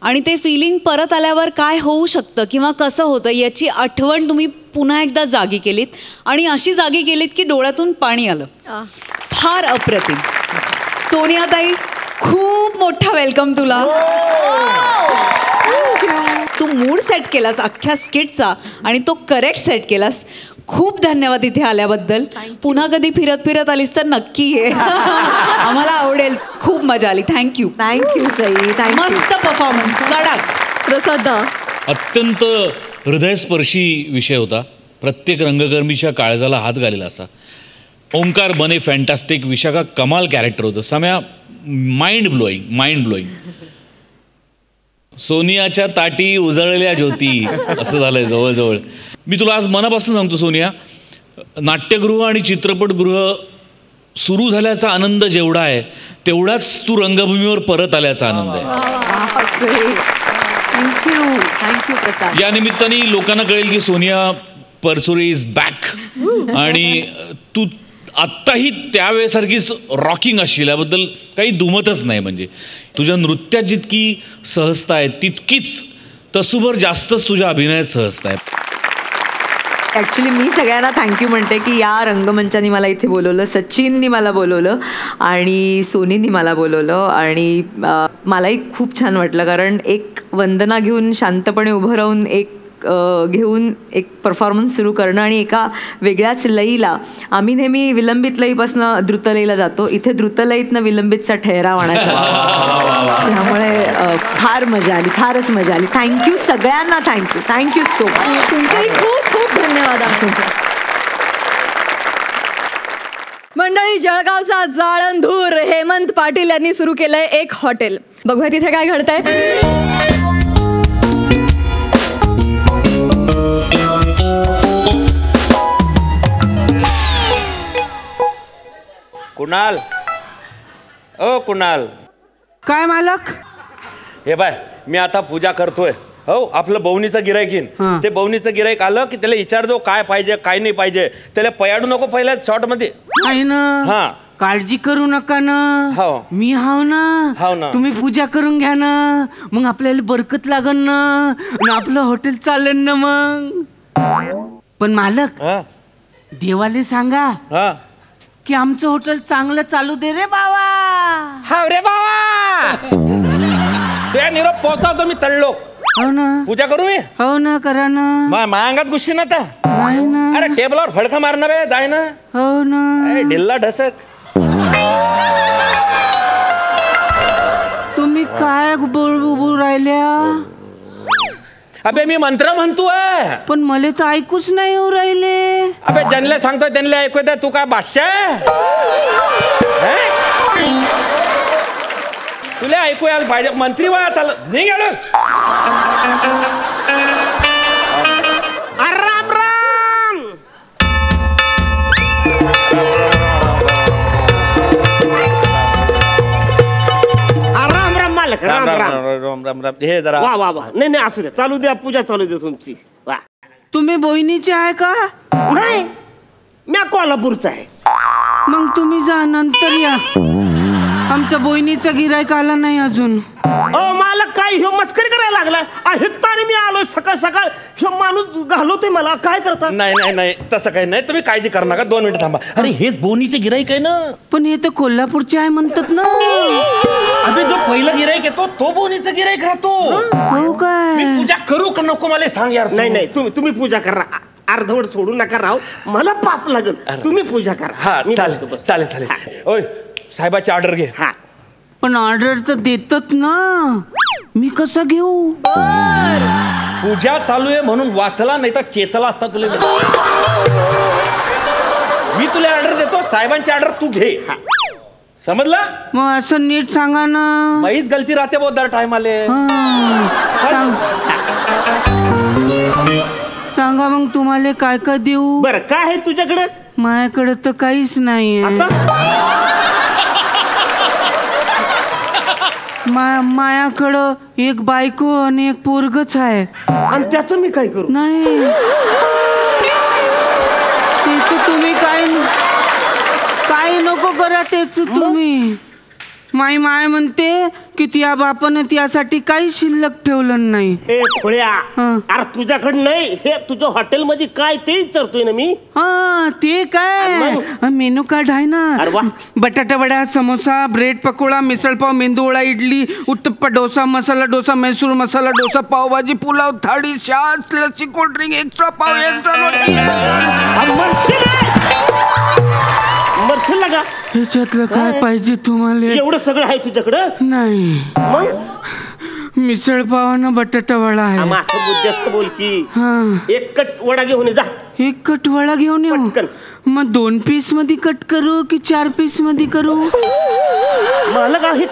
आणि ते फिलिंग परत आल्यावर काय होऊ शकतं किंवा कसं होतं याची आठवण तुम्ही पुन्हा एकदा जागी केलीत, आणि अशी जागी केलीत की डोळ्यातून पाणी आलं. फार अप्रतिम. सोनियाताई, खूप मोठा वेलकम तुला. तू मूड सेट केलास अख्ख्या स्किटचा आणि तो करेक्ट सेट केलास. खूप धन्यवाद इथे आल्याबद्दल. पुन्हा कधी फिरत फिरत आलीस तर नक्की ये. आम्हाला आवडेल. खूप मजा आली. थँक्यू. थँक्यू सई. मस्त परफॉर्मन्स. कडक. प्रसाद, अत्यंत हृदयस्पर्शी विषय होता. प्रत्येक रंगकर्मीच्या काळजाला हात घालेला असा. ओंकार बने फॅन्टॅस्टिक. विशाखा कमाल कॅरेक्टर होतं. सम्या माइंड ब्लोईंग. सोनियाच्या ताटी उजळलेल्या ज्योती असं झालंय जवळजवळ. मी तुला आज मनापासून सांगतो सोनिया, नाट्यगृह आणि चित्रपटगृह सुरू झाल्याचा आनंद जेवढा आहे तेवढाच तू रंगभूमीवर परत आल्याचा आनंद आहे. थँक्यू प्रसाद. या निमित्ताने लोकांना कळेल की सोनिया परचुरे इज बॅक, आणि तू आत्ताही त्यावेळेसारखीच रॉकिंग असशील याबद्दल काही दुमतच नाही. म्हणजे तुझ्या नृत्यात जितकी सहजता आहे तितकीच तसूभर जास्तच तुझ्या अभिनयात सहजता आहे. ॲक्च्युली मी सगळ्यांना थँक्यू म्हणते की या रंगमंचानी मला इथे बोलवलं, सचिननी मला बोलवलं आणि सोनीनी मला बोलवलं, आणि मलाही खूप छान वाटलं. कारण एक वंदना घेऊन शांतपणे उभं राहून घेऊन एक परफॉर्मन्स सुरू करणं, आणि एका वेगळ्याच लईला. आम्ही नेहमी विलंबित लईपासनं द्रुतलईला जातो, इथे द्रुतलईतनं विलंबितचा ठहराव आणायचा. त्यामुळे फार मजा आली, फारच मजा आली. थँक्यू सगळ्यांना. Thank you so much. तुमचेही खूप खूप धन्यवाद. मंडळी, जळगावचा जाळंधूर हेमंत पाटील यांनी सुरू केलंय एक हॉटेल. बघूया तिथे काय घडतंय. कुणाल, ओ कुणाल. काय मालक? हे बाय, मी आता पूजा करतोय. हो, आपलं बवणीचं गिराईक येईन. ते बवणीचं गिराईक आलं की त्याला विचारतो काय पाहिजे काय नाही पाहिजे. त्याला पयाडू नको पहिल्या शॉर्ट मध्ये. आहे ना. हा, काळजी करू नका ना. हो, मी हाव ना. तुम्ही पूजा करून घ्या ना, मग आपल्याला बरकत लागन ना, आपलं हॉटेल चालेल ना मग. पण मालक, देवाले सांगा की आमचं हॉटेल चांगलं चालू दे रे बाबा. हाव रे बाबा. त्या निरोप पोहोचवतो मी तळलो. हो ना. पूजा करू मी. हो ना, करा ना. मांगात गुस्सी ना आता. नाही ना. अरे टेबलावर फडका मारणं बे, जाय ना. हो ना. ढिल्ला ढसक. तुम्ही काय बोलू राहिल्या? अबे मी मंत्र म्हणतोय, पण मला तर ऐकूच नाही येऊ राहिले. अबे ज्यांना सांगतोय त्यांना ऐकू दे. तू काय बादशाह? तुला ऐकू यायला पाहिजे. मंत्री वया चाल नाही गेलो. राम राम. राम राम मालक. राम राम राम राम राम. हे जरा वा वा वा. नाही नाही, असू द्या, चालू द्या, पूजा चालू द्या तुमची. वा. तुम्ही बोईनीचे आहे का? नाही, मी कोल्हापूरचा आहे. मग तुम्ही जा, नंतर या. आमच्या बहिणीचा गिरायक आला नाही अजून. मला काय ह्यो मस्करी करायला लागला. आणि मी आलोय सकाळ सकाळ. ह्यो माणूस घालवतोय मला. काय करता? नाही तसं काही नाही. तुम्ही काळजी करू नका. 2 मिनिटं थांबा. अरे हेच बोनीचे गिराईक आहे ना. पण हे तर कोल्हापूरचे आहे म्हणतात ना. अबे जो पहिला गिराईक येतो तो बोनीचा गिराईक राहतो. हो काय? मी पूजा करू का नको मला सांग यार. नाही तुम्ही पूजा करा. अर्धवट सोडू नका राव. मला पाप लागल. तुम्ही पूजा करा. हा चालेल. ओय साहेबाची ऑर्डर घे. हा पण ऑर्डर तर देतात ना. मी कसं घेऊ? पूजा चालू आहे म्हणून वाचला नाही तर चेचला असता तुला. मी तुला ऑर्डर देतो. साहेबांची ऑर्डर तू घे. समजला? मग असं नीट सांगा ना. माहीच गलती राहते बहुत दर टाइम आले. सांगा मग तुम्हाला काय काय देऊ? बरं काय आहे तुझ्याकडे? माझ्याकडे तर काहीच नाहीये. मायाकडं एक बायको आणि एक पोरगच आहे. आणि त्याचं मी काय करू? नाही त्याच तुम्ही काय नको करा. त्याच तुम्ही माई माय म्हणते की त्या बापाने त्यासाठी काही शिल्लक ठेवलं नाही. ए खोळ्या, अरे तुझ्याकडे नाही. हे तुझ्या हॉटेल मध्ये काय ते विचारतोय ना मी. हा ते काय मेनू कार्ड आहे ना. बटाटा वडा, समोसा, ब्रेड पकोडा, मिसळपाव, मेंदू वडा, इडली, उत्तप्पा, डोसा, मसाला डोसा, मैसूर मसाला डोसा, पावभाजी, पुलाव, थाळी, छाछ, लस्सी, कोल्ड्रिंक, एक्स्ट्रा पाव, एक्स्ट्रा रोटी. मरशील का? ह्याच्यातलं काय पाहिजे तुम्हाला? एवढं सगळं आहे तुझ्याकडं? नाही. मग मिसळ पाव ना बटाटा वडा आहे. बुद्ध्याचं बोल की. एक कट वडा घेऊन जा. एक कट वडा घेऊन येऊ. मग 2 पीस मध्ये कट करू की 4 पीस मध्ये करू? मला का हे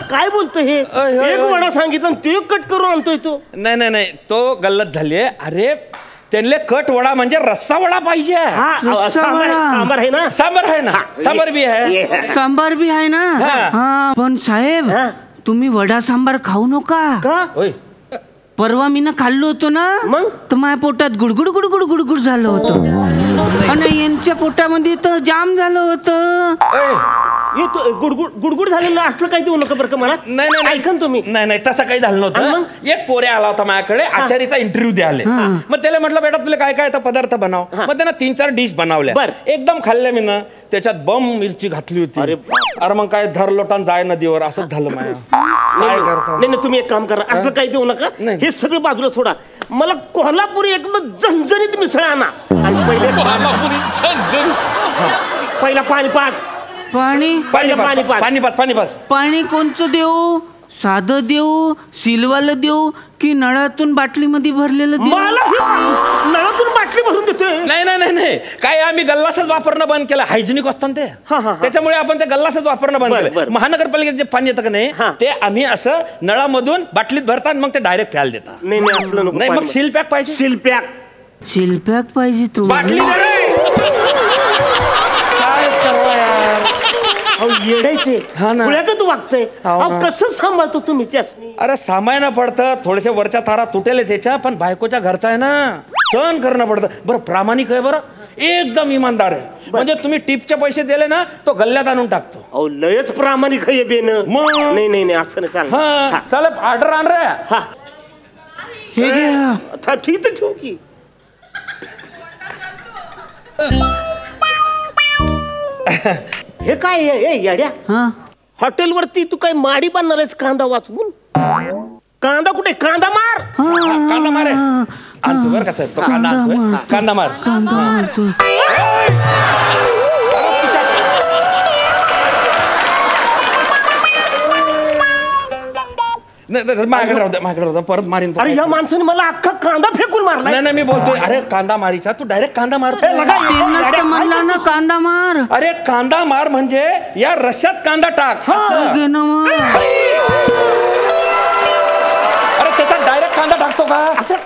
काय बोलतो हे? एक वडा सांगितलं तू एक कट करून आणतोय तो. नाही तो गल्लत झाली. अरे त्यांना कट वडा म्हणजे रस्सा वडा पाहिजे. सांबार आहे ना. सांबार बी आहे. सांबार बी आहे ना. हा पण साहेब तुम्ही वडा सांबार खाऊ नका. परवा मी ना खाल्लो होतो ना. मग तर माझ्या पोटात गुडगुड गुडगुड गुडगुड झालं होतं. आणि यांच्या पोटामध्ये तर जाम झालं होतं. गुडगुड झालेलं असलं काही देऊ नका बरं का मला. नाही ऐकन तुम्ही. नाही तसं काही झालं नव्हतं. एक पोरे आला होता माझ्याकडे आचारीचा इंटरव्ह्यू द्यायला. मग त्याला म्हटलं बेटा तुला काय काय पदार्थ बनव. मग त्यांना 3-4 डिश बनवल्या. एकदम खाल्ल्या मी ना. त्याच्यात बम मिरची घातली होती. अरे मग काय धर लोटान जाय नदीवर असंच झालं माझ्या. काय करता? नाही तुम्ही एक काम करा. असलं काही देऊ नका. हे सगळं बाजूला सोडा. मला कोल्हापुरी एकदम झणझणीत मिसळ आणा. आणि पहिला पाणी कोणचं देऊ? साधं देऊ, सिलवालं देऊ की नळातून बाटलीमध्ये भरलेलं देऊ? नळातून बाटली भरून देतोय. नाही काय आम्ही गल्लासच वापरणं बंद केलं. हायजेनिक असतं ते. त्याच्यामुळे आपण ते गल्लासच वापरणं बंद केलं. महानगरपालिकेत जे पाणी येतं का नाही ते आम्ही असं नळामधून बाटलीत भरतात मग ते डायरेक्ट प्यायला देतात. नाही मग सील पॅक पाहिजे. सील पॅक पाहिजे तू. बाटली येडायचे तू वागतय. कसं सांभाळतो तुम्ही त्यास? अरे सांभाळणं पडतं. थोडेसे वरच्या तारा तुटेले त्याच्या. पण बायकोच्या घरचा आहे ना सहन करणं पडतं. बरं प्रामाणिक आहे. बरं एकदम इमानदार आहे. म्हणजे तुम्ही टिपचे पैसे दिले ना तो गल्ल्यात आणून टाकतो. अहो लयच प्रामाणिक आहे बेन. नाही असं नाही. चल ऑर्डर आण रे. हे घ्या. ठीक तर ठेवू की. हे काय येड्या? हॉटेलवरती तू काय माडी बांधणार आहेस कांदा वाचवून? कांदा कुठे? कांदा मार. कांदा मार आणतो बरं का साहेब. तो कांदा आणतोय. कांदा मार. माझ्याकडे राहू द्या परत मारीन. अरे या माणसाने मला अख्खा कांदा फेकून मारला. नाही मी बोलतोय अरे कांदा मारीचा तू डायरेक्ट कांदा मारतोय. म्हणला ना कांदा मार. अरे कांदा मार म्हणजे या रश्यात कांदा टाक. अरे त्याच्यात डायरेक्ट कांदा टाकतो का?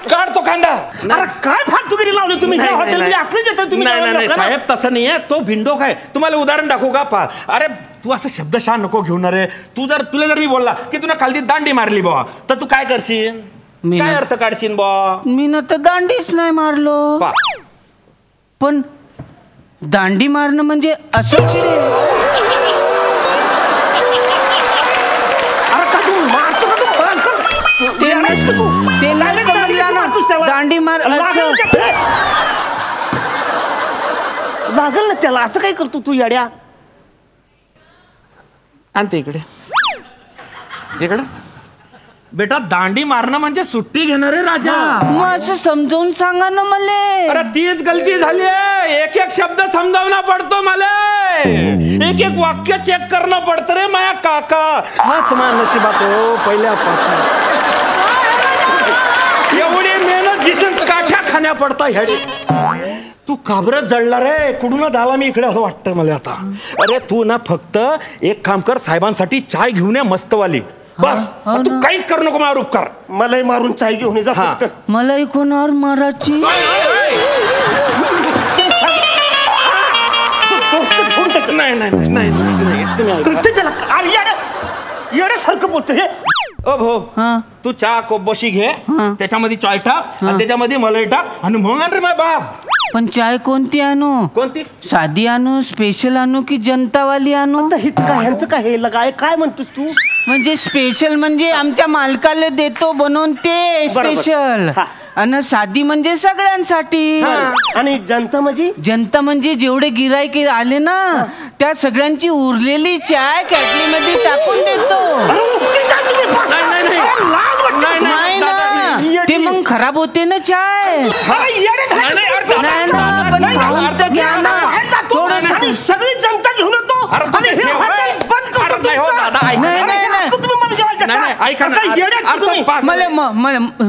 काढतो कांदा. अरे काय फालतूगिरी लावली तुम्ही हॉटेलमध्ये? असलं देता तुम्ही? नाही साहेब तसं नाहीये. तो भिंडो काय. तुम्हाला उदाहरण दाखवू का? पहा अरे तू असं शब्दशः नको घेऊन. रे तुला जर मी बोलला की तुला खालती दांडी मारली बा तर तू काय करशील? काय अर्थ काढशील बा? मी ना तर दांडीच नाही मारलो. पण दांडी मारणं म्हणजे असं तेच समजला ना दांडी मार लागल ना त्याला. असं काय करतो तू येड्या? आणते इकडे इकडे. बेटा दांडी मारणं म्हणजे सुट्टी घेणार आहे राजा. मग असं समजावून सांगा ना मला. अरे तीच गलती झाली आहे. एक एक शब्द समजावणं पडतो मला. एक एक वाक्य चेक करणं पडतं रे माया काका. हाच माझ्या नशिबात हो पहिल्यापासून. एवढी मेहनत दिसून काठ्या खाण्या पडता ह्याडे. तू काबरत जळला रे. कुठूनच आला मी इकडे असं वाटतं मला आता. अरे तू ना फक्त एक काम कर, साहेबांसाठी चाय घेऊन ये मस्तवाली. बस तू काहीच करू नको. माझा उपकार. मलाही मारून चाय घेऊन ये जा. मलाही कोणावर मारायची. नाही नाही नाही येड्यासारखं बोलतो हे. ओ भो तू चहा कोबशी घे, त्याच्यामध्ये चाय टाक आणि त्याच्यामध्ये मलाई टाक आणि मग आण रे माझा बाप. पण चाय कोणती आणू? कोणती? साधी आणू, स्पेशल आणू की जनतावाली आणू? ह्यांचं काय हे लगाय काय म्हणतोस तू? म्हणजे स्पेशल म्हणजे आमच्या मालकाला देतो बनवून ते स्पेशल, आणि साधी म्हणजे सगळ्यांसाठी. आणि जनता म्हणजे? जनता म्हणजे जेवढे गिराईक आले ना त्या सगळ्यांची उरलेली चाय कॅटलीमध्ये टाकून देतो. नाही ना, ते मग खराब होते ना चाय. नाही ना, पण खाऊन तर घ्या ना थोडं. सगळी जनता घेऊन येतो.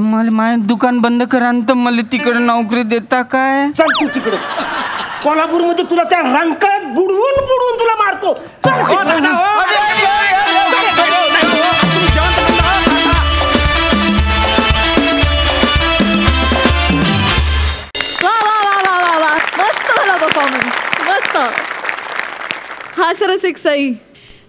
मला माझं दुकान बंद करा तर मला तिकडे नोकरी देता काय? चल तू तिकडे. कोल्हापूरमध्ये तुला त्या रंकाळ्यात बुडवून बुडवून तुला मारतो. हा सरच एक सई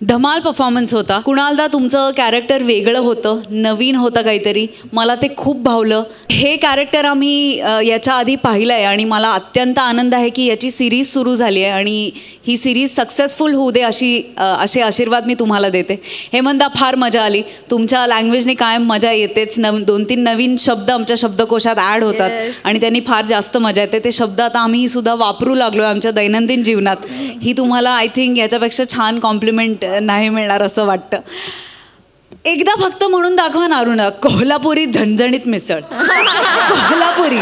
धमाल परफॉर्मन्स होता. कुणालदा तुमचं कॅरेक्टर वेगळं होतं, नवीन होतं काहीतरी. मला ते खूप भावलं. हे कॅरेक्टर आम्ही याच्या आधी पाहिलं आहे आणि मला अत्यंत आनंद आहे की याची सिरीज सुरू झाली आहे आणि ही सिरीज सक्सेसफुल होऊ दे असे आशीर्वाद मी तुम्हाला देते. हेमंता फार मजा आली. तुमच्या लँग्वेजने कायम मजा येतेच. 2-3 नवीन शब्द आमच्या शब्दकोशात ॲड होतात आणि त्यांनी फार जास्त मजा येते. ते शब्द आता आम्ही सुद्धा वापरू लागलो आमच्या दैनंदिन जीवनात. ही तुम्हाला आय थिंक याच्यापेक्षा छान कॉम्प्लिमेंट नाही मिळणार असं वाटतं. एकदा फक्त म्हणून दाखवा ना अरुणा, कोल्हापुरी झणझणीत मिसळ. कोल्हापुरी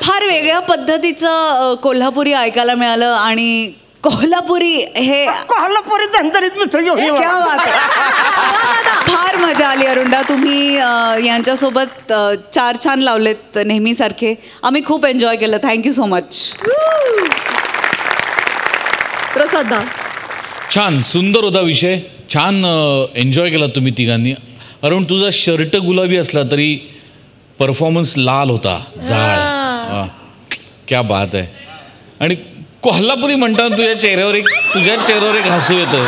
फार वेगळ्या पद्धतीचं कोल्हापुरी ऐकायला मिळालं आणि कोल्हापुरी हे कोल्हापुरी झणझणीत मिसळ. क्या बात आहे. फार मजा आली अरुणा. तुम्ही यांच्यासोबत 4 छान लावलेत नेहमीसारखे. आम्ही खूप एन्जॉय केलं. Thank you so much. प्रसाद छान सुंदर होता विषय. छान एन्जॉय केला तुम्ही तिघांनी. अरुण तुझा शर्ट गुलाबी असला तरी परफॉर्मन्स लाल होता, जाळ. क्या बात आहे. आणि कोल्हापुरी म्हणताना तुझ्या चेहऱ्यावर एक हसू येतं.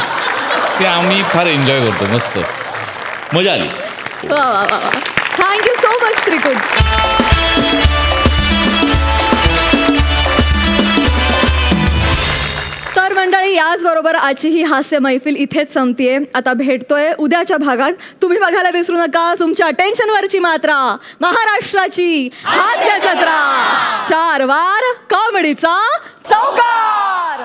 ते आम्ही फार एन्जॉय करतो. मस्त मजा आली. Thank you so much Trikut. तर मंडळी याचबरोबर आजची ही हास्य मैफिल इथेच संपतीये. आता भेटतोय उद्याच्या भागात. तुम्ही बघायला विसरू नका तुमच्या टेन्शनवरची मात्रा, महाराष्ट्राची हास्य जत्रा. 4 वार कॉमेडीचा चौकार.